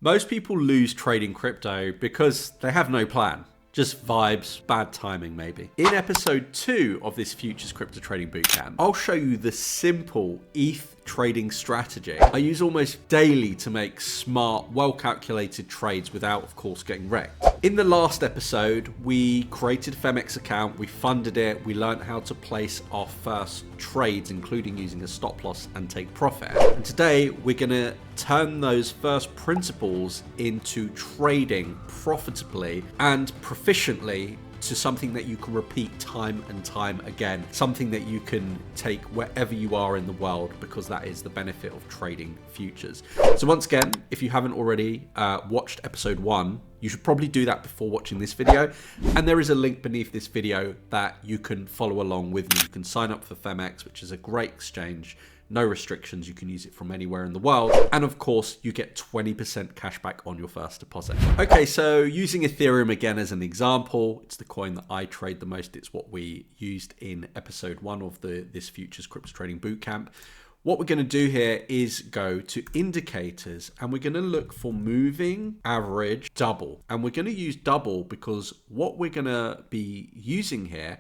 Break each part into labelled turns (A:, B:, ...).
A: Most people lose trading crypto because they have no plan. Just vibes, bad timing maybe. In episode 2 of this Futures Crypto Trading Bootcamp, I'll show you the simple ETH trading strategy I use almost daily to make smart, well-calculated trades without, of course, getting wrecked. In the last episode, we created a Phemex account, we funded it, we learned how to place our first trades, including using a stop loss and take profit. And today, we're gonna turn those first principles into trading profitably and proficiently to something that you can repeat time and time again, something that you can take wherever you are in the world, because that is the benefit of trading futures. So once again, if you haven't already watched episode 1, you should probably do that before watching this video. And there is a link beneath this video that you can follow along with me. You can sign up for Phemex, which is a great exchange. No restrictions, you can use it from anywhere in the world. And of course, you get 20% cash back on your first deposit. Okay, so using Ethereum again as an example, it's the coin that I trade the most. It's what we used in episode 1 of this Futures Crypto Trading Bootcamp. What we're gonna do here is go to indicators and we're gonna look for moving average double. And we're gonna use double because what we're gonna be using here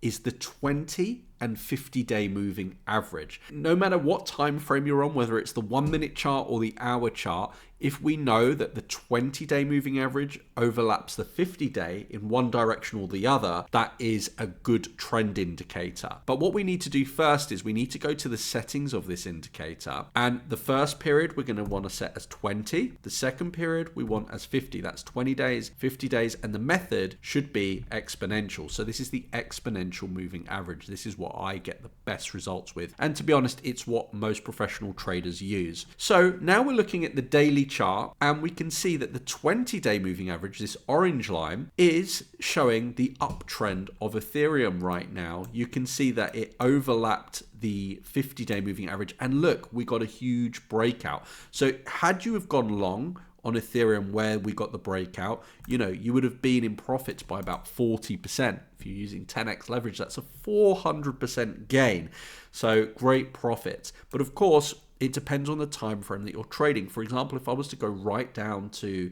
A: is the 20 and 50-day moving average. No matter what time frame you're on, whether it's the 1-minute chart or the hour chart, if we know that the 20-day moving average overlaps the 50-day in one direction or the other, that is a good trend indicator. But what we need to do first is we need to go to the settings of this indicator. And the first period we're going to want to set as 20. The second period we want as 50. That's 20 days, 50 days, and the method should be exponential. So this is the exponential moving average. This is what I get the best results with. And to be honest, it's what most professional traders use. So now we're looking at the daily chart and we can see that the 20-day moving average, this orange line, is showing the uptrend of Ethereum right now. You can see that it overlapped the 50-day moving average, and look, we got a huge breakout. So had you have gone long on Ethereum where we got the breakout, you would have been in profits by about 40%. If you're using 10x leverage, that's a 400% gain. So great profits. But of course, it depends on the time frame that you're trading. For example, if I was to go right down to,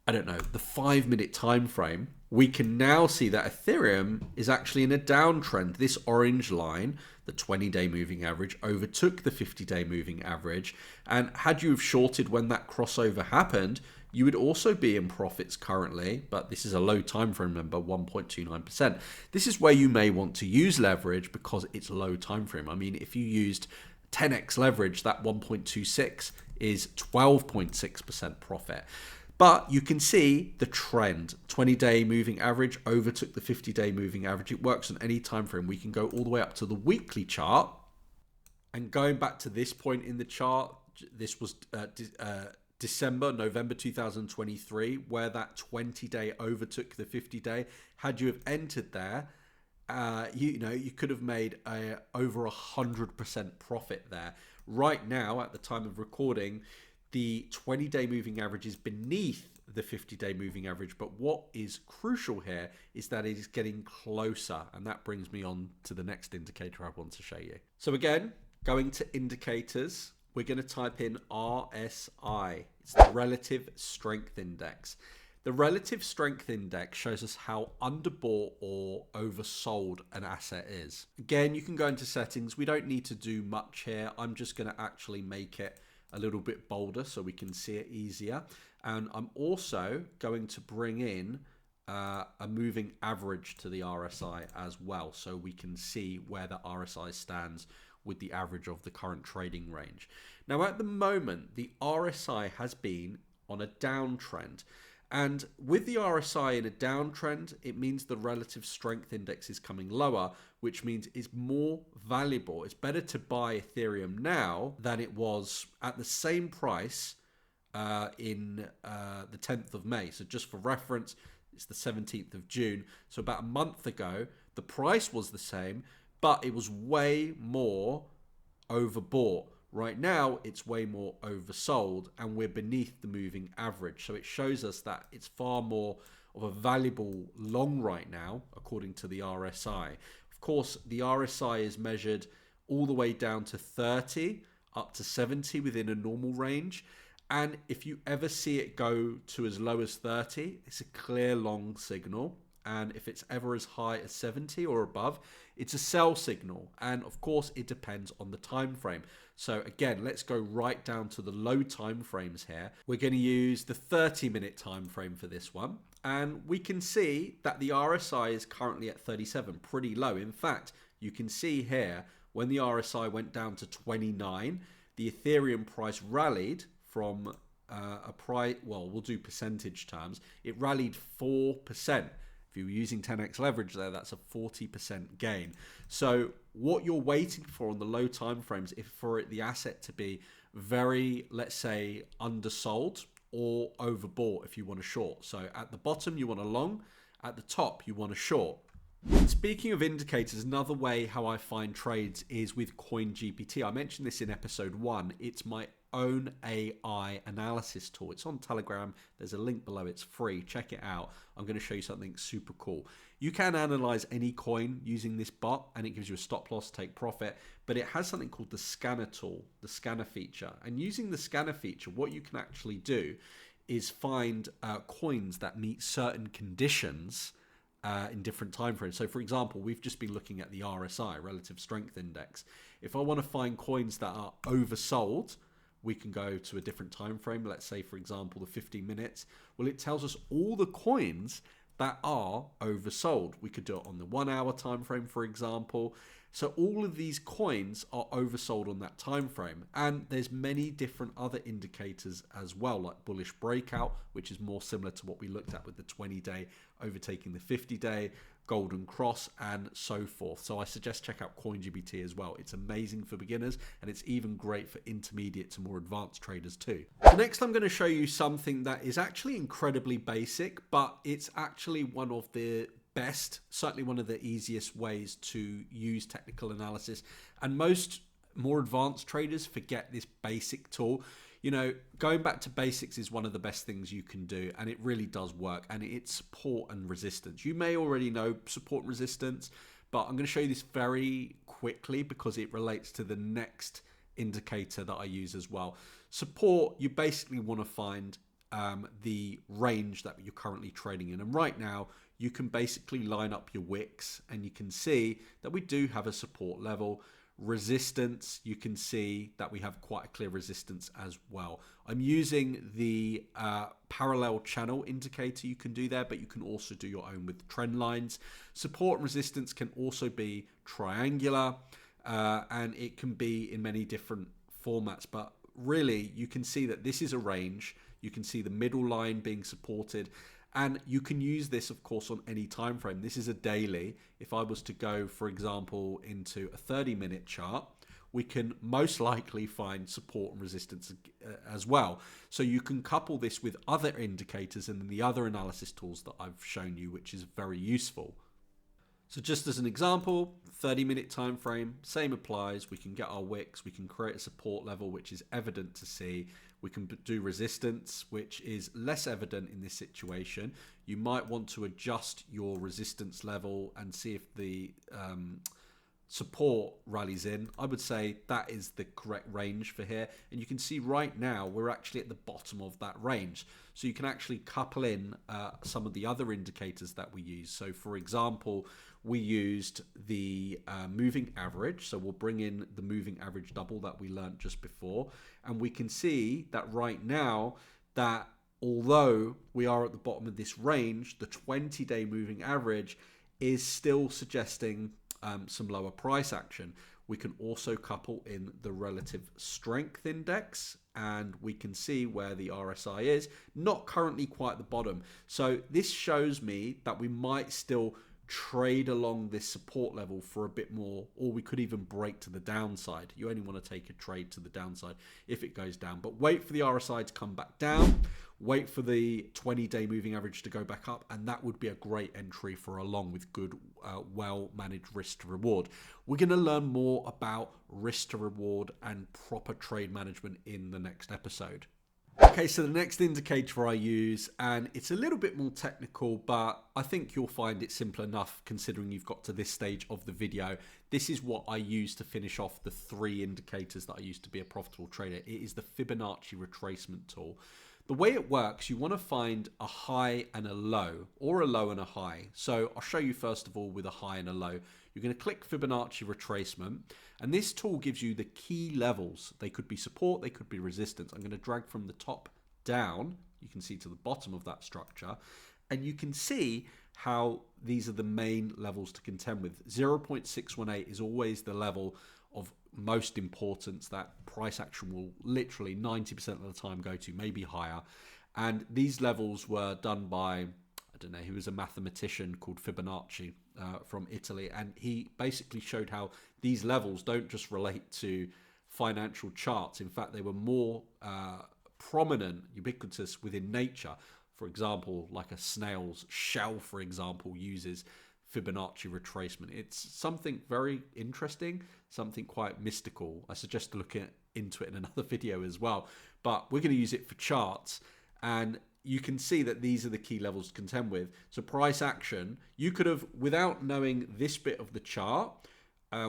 A: I don't know, the 5-minute time frame, we can now see that Ethereum is actually in a downtrend. This orange line, the 20-day moving average, overtook the 50-day moving average. And had you have shorted when that crossover happened, you would also be in profits currently, but this is a low time frame number, 1.29%. This is where you may want to use leverage because it's low time frame. I mean, if you used 10x leverage, that 1.26 is 12.6% profit. But you can see the trend. 20-day moving average overtook the 50-day moving average. It works on any time frame. We can go all the way up to the weekly chart. And going back to this point in the chart, this was November 2023, where that 20-day overtook the 50-day. Had you have entered there, you could have made over 100% profit there. Right now, at the time of recording, the 20-day moving average is beneath the 50-day moving average. But what is crucial here is that it is getting closer. And that brings me on to the next indicator I want to show you. So again, going to indicators, we're going to type in RSI. It's the Relative Strength Index. The Relative Strength Index shows us how underbought or oversold an asset is. Again, you can go into settings. We don't need to do much here. I'm just going to actually make it a little bit bolder so we can see it easier. And I'm also going to bring in a moving average to the RSI as well, so we can see where the RSI stands with the average of the current trading range. Now, at the moment, the RSI has been on a downtrend. And with the RSI in a downtrend, it means the relative strength index is coming lower, which means it's more valuable. It's better to buy Ethereum now than it was at the same price in the 10th of May. So just for reference, it's the 17th of June. So about a month ago, the price was the same, but it was way more overbought. Right now, it's way more oversold and we're beneath the moving average. So it shows us that it's far more of a valuable long right now, according to the RSI. Of course, the RSI is measured all the way down to 30, up to 70 within a normal range. And if you ever see it go to as low as 30, it's a clear long signal. And if it's ever as high as 70 or above, it's a sell signal. And of course, it depends on the time frame. So again, let's go right down to the low time frames here. We're going to use the 30-minute time frame for this one. And we can see that the RSI is currently at 37, pretty low. In fact, you can see here, when the RSI went down to 29, the Ethereum price rallied from a price, well, we'll do percentage terms. It rallied 4%. If you were using 10x leverage there, that's a 40% gain. So what you're waiting for on the low time frames is for the asset to be very, let's say, undersold or overbought if you want to short. So at the bottom, you want a long. At the top, you want a short. Speaking of indicators, another way how I find trades is with CoinGPT. I mentioned this in episode 1. It's my own AI analysis tool. It's on Telegram. There's a link below. It's free. Check it out. I'm going to show you something super cool. You can analyze any coin using this bot, and it gives you a stop loss, take profit, but it has something called the scanner tool, the scanner feature. And using the scanner feature, what you can actually do is find coins that meet certain conditions in different time frames. So for example, we've just been looking at the RSI, Relative Strength Index. If I want to find coins that are oversold, we can go to a different time frame. Let's say, for example, the 15 minutes. Well, it tells us all the coins that are oversold. We could do it on the 1 hour time frame, for example. So all of these coins are oversold on that time frame. And there's many different other indicators as well, like bullish breakout, which is more similar to what we looked at with the 20-day overtaking the 50-day, golden cross, and so forth. So I suggest check out CoinGPT as well. It's amazing for beginners, and it's even great for intermediate to more advanced traders too. So next I'm going to show you something that is actually incredibly basic, but it's actually one of the best, certainly one of the easiest ways to use technical analysis. And most more advanced traders forget this basic tool. You know, going back to basics is one of the best things you can do, and it really does work. And it's support and resistance. You may already know support and resistance, but I'm going to show you this very quickly because it relates to the next indicator that I use as well. Support, you basically want to find the range that you're currently trading in. And right now, you can basically line up your wicks, and you can see that we do have a support level. Resistance, you can see that we have quite a clear resistance as well. I'm using the parallel channel indicator you can do there, but you can also do your own with trend lines. Support and resistance can also be triangular, and it can be in many different formats, but really you can see that this is a range. You can see the middle line being supported, and you can use this, of course, on any time frame. This is a daily. If I was to go, for example, into a 30-minute chart, we can most likely find support and resistance as well. So you can couple this with other indicators and the other analysis tools that I've shown you, which is very useful. So just as an example, 30-minute time frame, same applies. We can get our wicks. We can create a support level, which is evident to see. We can do resistance, which is less evident in this situation. You might want to adjust your resistance level and see if the support rallies in. I would say that is the correct range for here. And you can see right now we're actually at the bottom of that range. So you can actually couple in some of the other indicators that we use. So for example, we used the moving average. So we'll bring in the moving average double that we learned just before. And we can see that right now that although we are at the bottom of this range, the 20-day moving average is still suggesting some lower price action. We can also couple in the relative strength index, and we can see where the RSI is, not currently quite at the bottom. So this shows me that we might still trade along this support level for a bit more, or we could even break to the downside. You only want to take a trade to the downside if it goes down, but wait for the RSI to come back down, wait for the 20-day moving average to go back up, and that would be a great entry for a long with good, well-managed risk to reward. We're going to learn more about risk to reward and proper trade management in the next episode. Okay, so the next indicator I use, and it's a little bit more technical, but I think you'll find it simple enough considering you've got to this stage of the video. This is what I use to finish off the 3 indicators that I used to be a profitable trader. It is the Fibonacci retracement tool. The way it works, you want to find a high and a low, or a low and a high. So I'll show you first of all with a high and a low. You're going to click Fibonacci retracement, and this tool gives you the key levels. They could be support, they could be resistance. I'm going to drag from the top down. You can see to the bottom of that structure, and you can see how these are the main levels to contend with. 0.618 is always the level of most importance that price action will literally 90% of the time go to, maybe higher. And these levels were done by, I don't know, he was a mathematician called Fibonacci from Italy, and he basically showed how these levels don't just relate to financial charts. In fact, they were more prominent, ubiquitous within nature. For example, like a snail's shell, for example, uses Fibonacci retracement. It's something very interesting, something quite mystical. I suggest to look into it in another video as well, but we're going to use it for charts, and you can see that these are the key levels to contend with. So price action, you could have, without knowing this bit of the chart,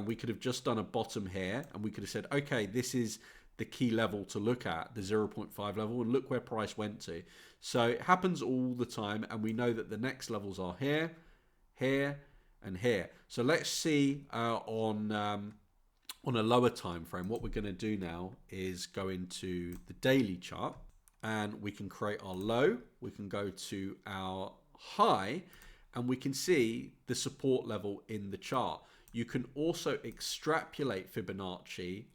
A: we could have just done a bottom here, and we could have said, okay, this is the key level to look at, the 0.5 level, and look where price went to. So it happens all the time, and we know that the next levels are here, here, and here. So let's see on a lower time frame. What we're going to do now is go into the daily chart, and we can create our low. We can go to our high, and we can see the support level in the chart. You can also extrapolate Fibonacci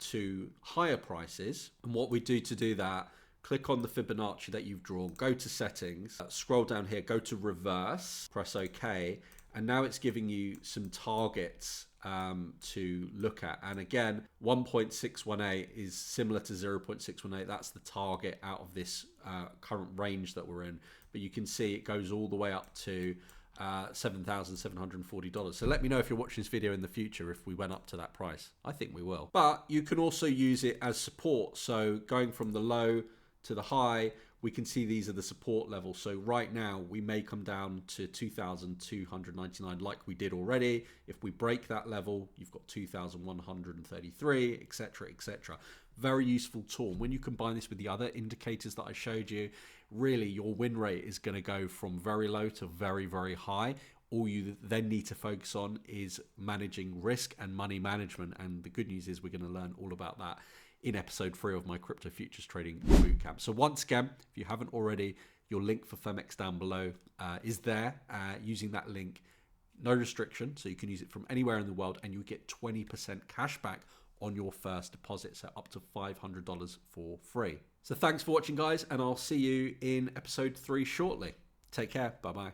A: to higher prices. And what we do to do that, click on the Fibonacci that you've drawn, go to settings, scroll down here, go to reverse, press OK. And now it's giving you some targets to look at. And again, 1.618 is similar to 0.618. That's the target out of this current range that we're in. But you can see it goes all the way up to $7,740. So let me know if you're watching this video in the future if we went up to that price. I think we will. But you can also use it as support. So going from the low to the high, we can see these are the support levels. So right now we may come down to 2,299 like we did already. If we break that level, you've got 2,133, etc., etc. Very useful tool. When you combine this with the other indicators that I showed you, really your win rate is going to go from very low to very, very high. All you then need to focus on is managing risk and money management. And the good news is we're going to learn all about that in episode 3 of my crypto futures trading bootcamp. So once again, if you haven't already, your link for Phemex down below is there. Using that link, no restriction, so you can use it from anywhere in the world, and you get 20% cash back on your first deposit, so up to $500 for free. So thanks for watching, guys, and I'll see you in episode 3 shortly. Take care. Bye-bye.